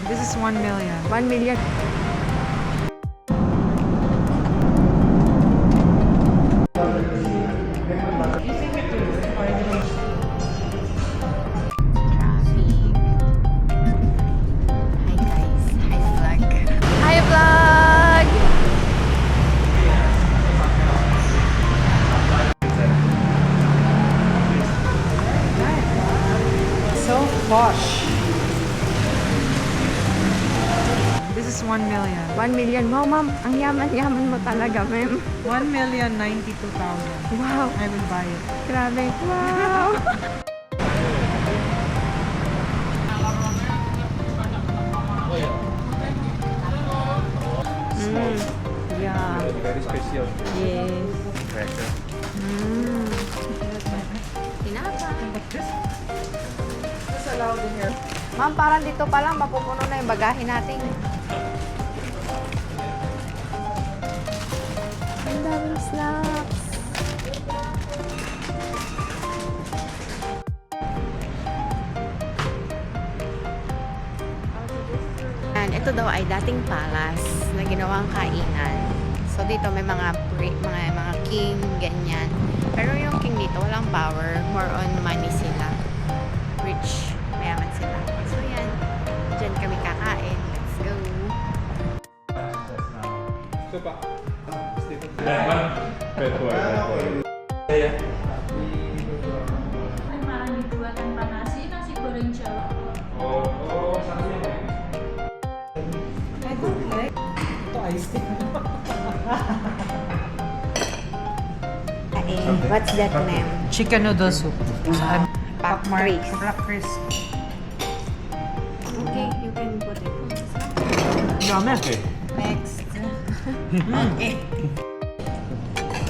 This is 1 million. 1 million. Traffic. Hi guys. Hi vlog. Hi vlog! So posh. This is 1 million. 1 million. Wow, ma'am. Ang yaman-yaman mo talaga, ma'am. 1,092,000. Wow. I will buy it. Grabe. Wow. Yeah. Very special. Yes. Cracker. Tinapay. Just allowed in here. Ma'am, parang dito pa lang mapupuno na yung bagahe natin. Ang daming snacks. And ito daw ay dating palace na ginawang kainan. So dito may mga king, ganyan. Pero yung king dito walang power, more on money sila. Rich, mayaman sila. So yan, dyan kami kakain. Let's go. Coba. Bad boy. Yeah. Ay, marami buwatan pa na. Sino siguro yung siya? Oh, satu yang lain. I don't like. Ito ice tea. What's that name? Chicken noodle soup. Pak Chris. Black Chris. Okay, you can put it. Dami. Okay. Next. Okay.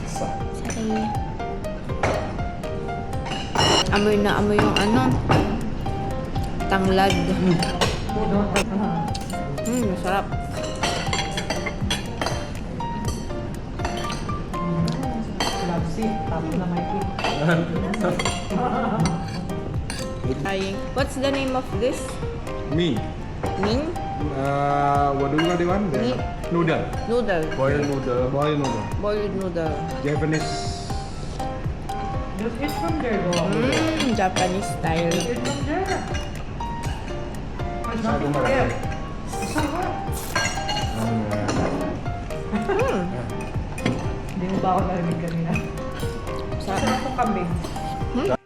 Sorry. Amoy na amoy yung ano. Tanglad. Masarap. Lapsi. Tapos na may cake. What's the name of this? Mie. Ming? What do you want? Mie. Noodle. Noodle. Boiled noodle. Boiled noodle. Boiled noodle. Japanese. Just eat from there, though. Japanese style. Eat from there. There's Satu nothing marah. there. Sarap. Hindi mo ba ako narinig kanina? Sarap ng kambing. Sino?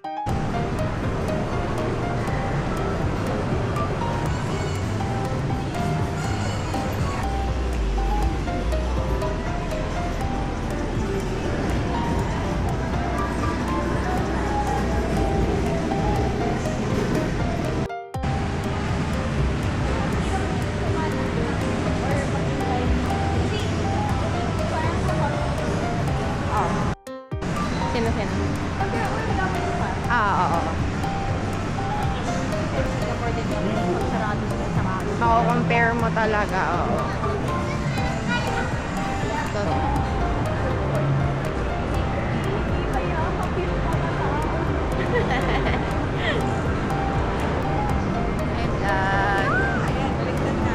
Oo. Mako-compare mo talaga, oo. Ito. Hi, vlog.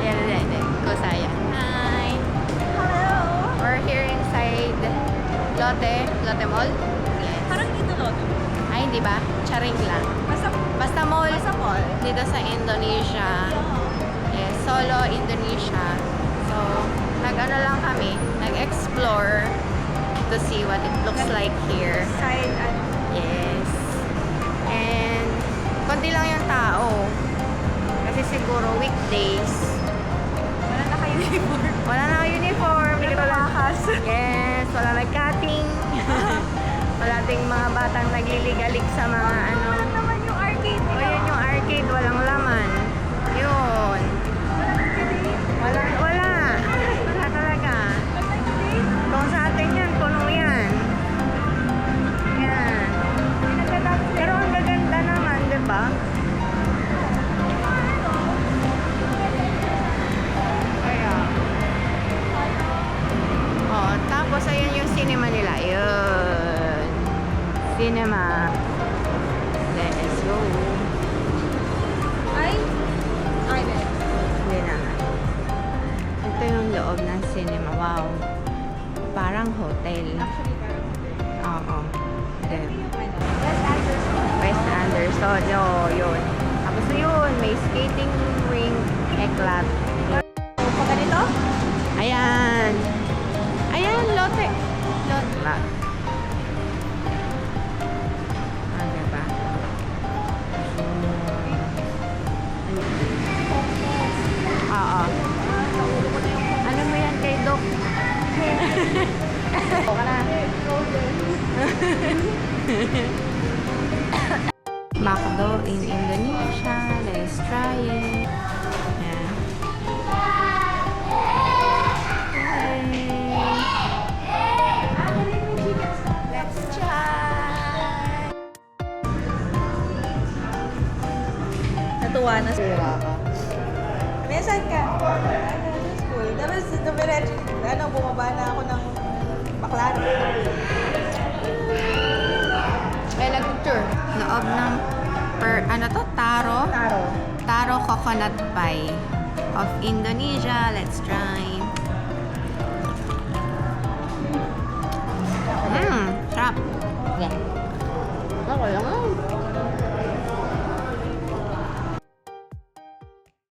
Yan. Kusaya. Hi. Hello. We're here inside Lotte Mall. Yes. Parang dito loto. Ay, hindi ba? Charing lang. Basta mall. Dito sa Indonesia. Yes, Solo, Indonesia. So, nag-ano lang kami. Nag-explore to see what it looks like here. Side at Yes. And, konti lang yung tao. Kasi siguro weekdays. wala na kayo uniform. Wala na uniform. Hindi ko lang. Tumakas. Yes, wala nag-cutting. Wala ding mga batang nagliligalig sa mga ano. Wala naman yung arcade O nila. yun yung arcade, walang laman. Yun. Wala talaga. Kung sa atin yan, puno yan. Yan. Pero ang gaganda naman, di ba? Kaya. Oh, tapos ayan yung cinema nila. Yun. Cinema. Let's go. Ay, Wow. Parang hotel. Oo. Then, West Anderson. Yun. Tapos yun, may skating ring, eklat. Pag ganito? Ayan. Ayan, lote. Lote. Ah, diba? Oo. Ano mo yan kay Doc? O ka na. Macdo in Indonesia. Let's try it. Ayan. Let's try. Natuwa na sila. Minsan ka. Sa school. Tapos, dumiretso, bumaba na ako ng baklan. May nag-tour. Loob ng Taro? Taro coconut pie of Indonesia. Let's try. Sarap. Yeah. Okay lang.